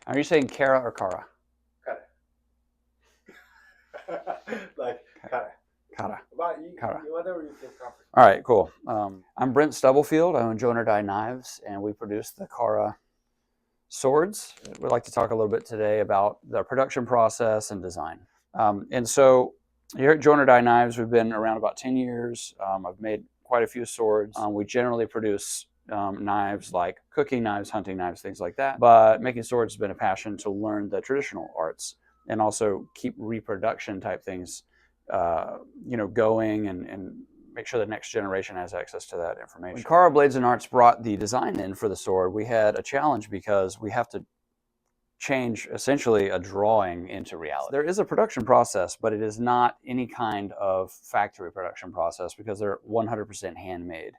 Are you saying Qara or Qara? Qara. Like Qara. Qara. Qara. Whatever you feel comfortable. All right, cool. I'm Brent Stubblefield. I own Joiner Die Knives, and we produce the Qara swords. We'd like to talk a little bit today about the production process and design. And so here at Joiner Die Knives, we've been around about 10 years. I've made quite a few swords. We generally produce knives like cooking knives, hunting knives, things like that. But making swords has been a passion to learn the traditional arts and also keep reproduction type things, going and make sure the next generation has access to that information. When Qara Blades Arts brought the design in for the sword, we had a challenge because we have to change essentially a drawing into reality. There is a production process, but it is not any kind of factory production process because they're 100% handmade.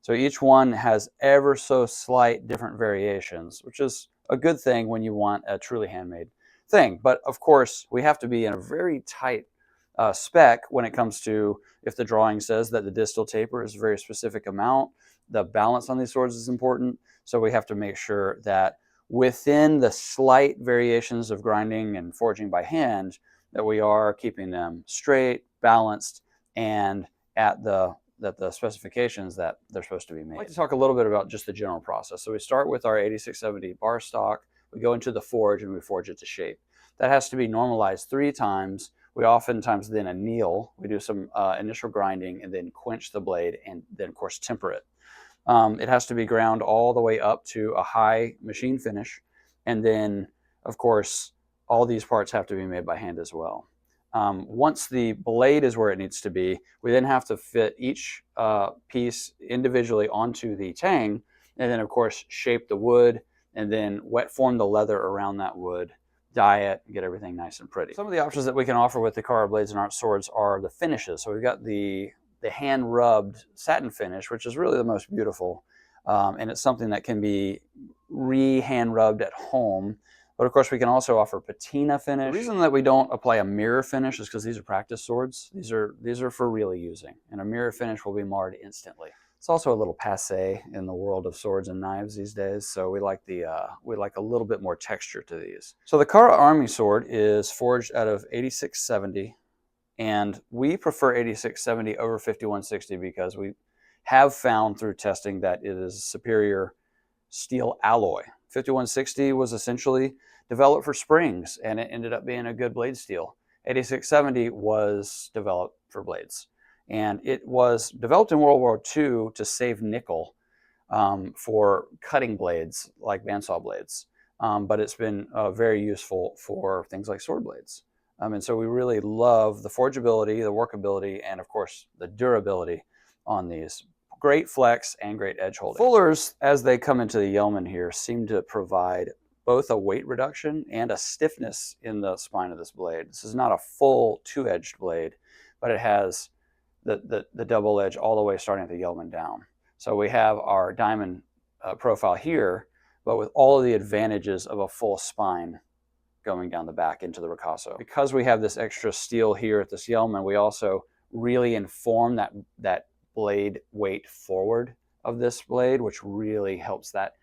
So each one has ever so slight different variations, which is a good thing when you want a truly handmade thing. But of course, we have to be in a very tight spec when it comes to if the drawing says that the distal taper is a very specific amount. The balance on these swords is important. So we have to make sure that within the slight variations of grinding and forging by hand, that we are keeping them straight, balanced, and at the specifications that they're supposed to be made. I'd like to talk a little bit about just the general process. So we start with our 8670 bar stock. We go into the forge and we forge it to shape. That has to be normalized 3 times. We oftentimes then anneal. We do some initial grinding and then quench the blade and then, of course, temper it. It has to be ground all the way up to a high machine finish. And then, of course, all these parts have to be made by hand as well. Once the blade is where it needs to be, we then have to fit each piece individually onto the tang, and then of course shape the wood, and then wet form the leather around that wood, dye it, and get everything nice and pretty. Some of the options that we can offer with the Qara Blades Arts swords are the finishes. So we've got the hand rubbed satin finish, which is really the most beautiful, and it's something that can be hand rubbed at home. But of course, we can also offer patina finish. The reason that we don't apply a mirror finish is because these are practice swords. These are for really using, and a mirror finish will be marred instantly. It's also a little passé in the world of swords and knives these days, so we like a little bit more texture to these. So the Qara Army sword is forged out of 8670, and we prefer 8670 over 5160 because we have found through testing that it is a superior steel alloy. 5160 was essentially developed for springs, and it ended up being a good blade steel. 8670 was developed for blades, and it was developed in World War II to save nickel for cutting blades like bandsaw blades, but it's been very useful for things like sword blades. And so we really love the forgeability, the workability, and of course the durability on these. Great flex and great edge holding. Fullers, as they come into the yeoman here, seem to provide both a weight reduction and a stiffness in the spine of this blade. This is not a full 2-edged blade, but it has the double edge all the way starting at the yeoman down. So we have our diamond profile here, but with all of the advantages of a full spine going down the back into the ricasso. Because we have this extra steel here at this yeoman, we also really inform that blade weight forward of this blade, which really helps that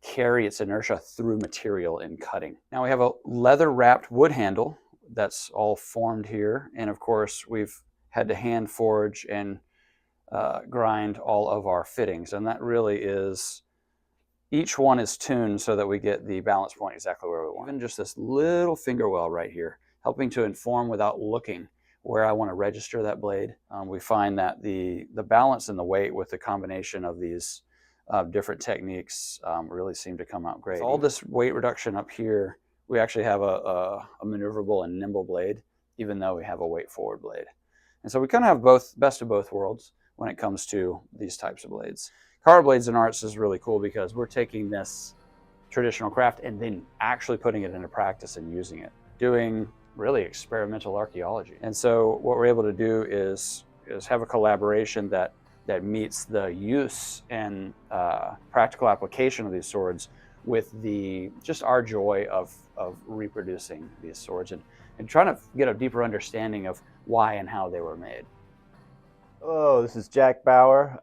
carry its inertia through material in cutting. Now we have a leather wrapped wood handle that's all formed here, and of course we've had to hand forge and grind all of our fittings, and that really is, each one is tuned so that we get the balance point exactly where we want. Even just this little finger well right here, helping to inform without looking where I want to register that blade. We find that the balance and the weight with the combination of these different techniques really seem to come out great. With all this weight reduction up here, we actually have a maneuverable and nimble blade, even though we have a weight forward blade. And so we kind of have both, best of both worlds when it comes to these types of blades. Qara Blades Arts is really cool because we're taking this traditional craft and then actually putting it into practice and using it, doing really experimental archaeology. And so what we're able to do is have a collaboration that meets the use and practical application of these swords with just our joy of reproducing these swords and and trying to get a deeper understanding of why and how they were made. Hello, this is Jack Bauer.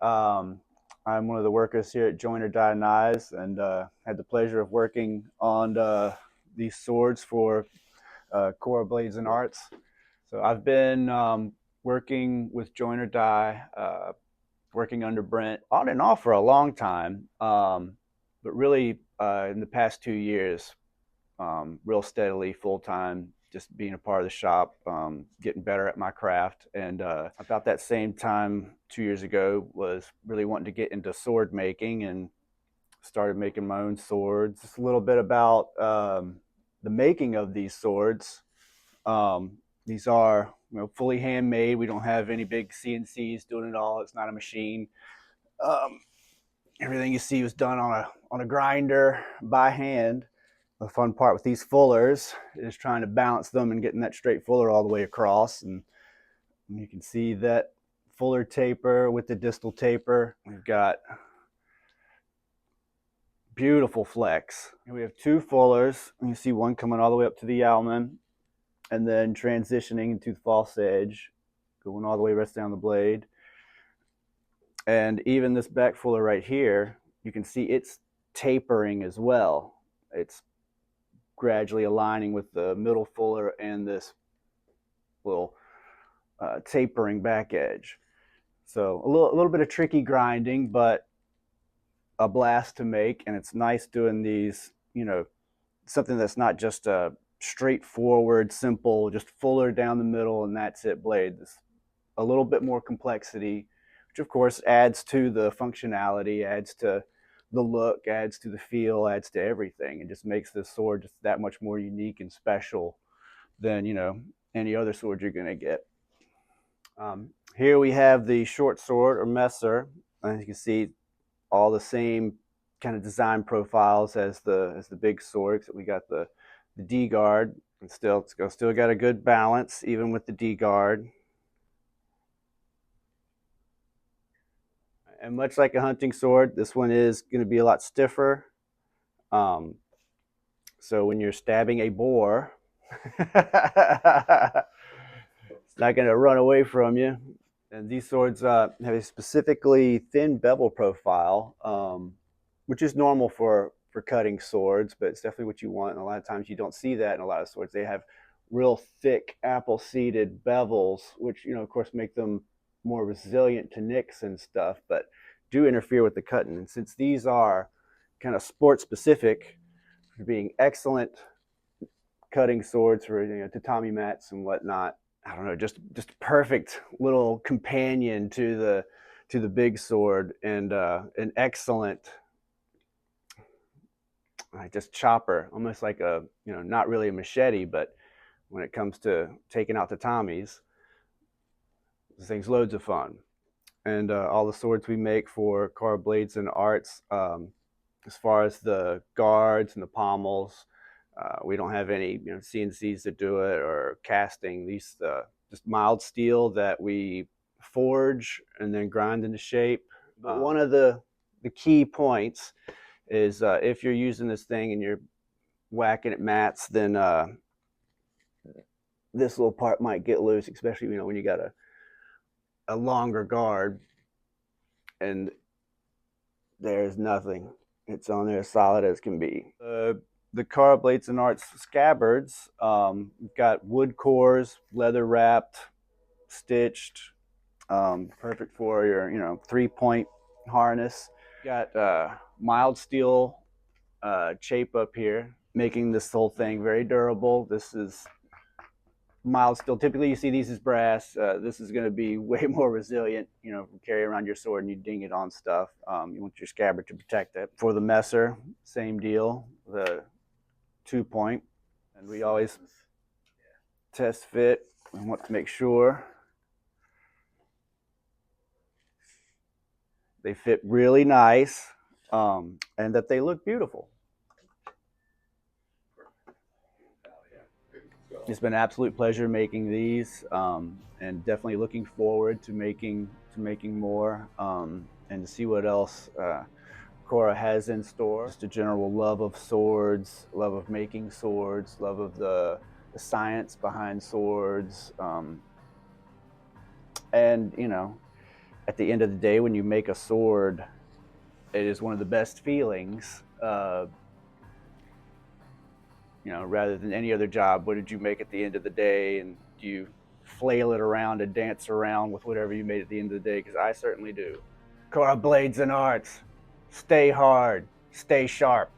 I'm one of the workers here at Joiner Die Knives, and had the pleasure of working on these swords for Qara Blades Arts. So I've been working with Joiner Die, working under Brent on and off for a long time, but really in the past 2 years, real steadily, full time, just being a part of the shop, getting better at my craft. And about that same time, 2 years ago, was really wanting to get into sword making and started making my own swords. Just a little bit about the making of these swords. These are fully handmade. We don't have any big CNCs doing it all. It's not a machine. Everything you see was done on a grinder by hand. The fun part with these fullers is trying to balance them and getting that straight fuller all the way across. And you can see that fuller taper with the distal taper. We've got beautiful flex. And we have 2 fullers. You see one coming all the way up to the almond and then transitioning into the false edge, going all the way right down the blade. And even this back fuller right here, you can see it's tapering as well. It's gradually aligning with the middle fuller and this little tapering back edge. So a little bit of tricky grinding, but a blast to make. And it's nice doing these, something that's not just a straightforward, simple, just fuller down the middle and that's it blade. This a little bit more complexity, which of course adds to the functionality, adds to the look, adds to the feel, adds to everything. It just makes this sword just that much more unique and special than any other sword you're going to get. Here we have the short sword or messer. As you can see, all the same kind of design profiles as the big sword, except we got the D guard, and still got a good balance even with the D guard. And much like a hunting sword, this one is going to be a lot stiffer. So when you're stabbing a boar, it's not going to run away from you. And these swords have a specifically thin bevel profile, which is normal for cutting swords, but it's definitely what you want. And a lot of times you don't see that in a lot of swords. They have real thick apple-seeded bevels, which of course make them more resilient to nicks and stuff, but do interfere with the cutting. And since these are kind of sport specific, for being excellent cutting swords for tatami mats and whatnot, I don't know, just perfect little companion to the big sword, and an excellent just chopper, almost like a not really a machete, but when it comes to taking out tatamis, this thing's loads of fun. And all the swords we make for Qara Blades Arts, as far as the guards and the pommels, we don't have any CNCs that do it or casting. These just mild steel that we forge and then grind into shape. But one of the key points is if you're using this thing and you're whacking at mats, then this little part might get loose, especially when you got a longer guard, and there's nothing. It's on there as solid as can be. The Qara Blades Arts scabbards, we've got wood cores, leather wrapped, stitched, perfect for your 3-point harness. Got mild steel shape up here, making this whole thing very durable. This is mild steel. Typically you see these as brass. This is going to be way more resilient. Carry around your sword and you ding it on stuff. You want your scabbard to protect it. For the messer, same deal, the 2-point, and we always test fit and want to make sure they fit really nice, and that they look beautiful. It's been an absolute pleasure making these, and definitely looking forward to making more, and to see what else Qara has in store. Just a general love of swords, love of making swords, love of the the science behind swords. And, you know, at the end of the day, when you make a sword, it is one of the best feelings. You know, rather than any other job, what did you make at the end of the day? And do you flail it around and dance around with whatever you made at the end of the day? Because I certainly do. Qara Blades and Arts. Stay hard, stay sharp.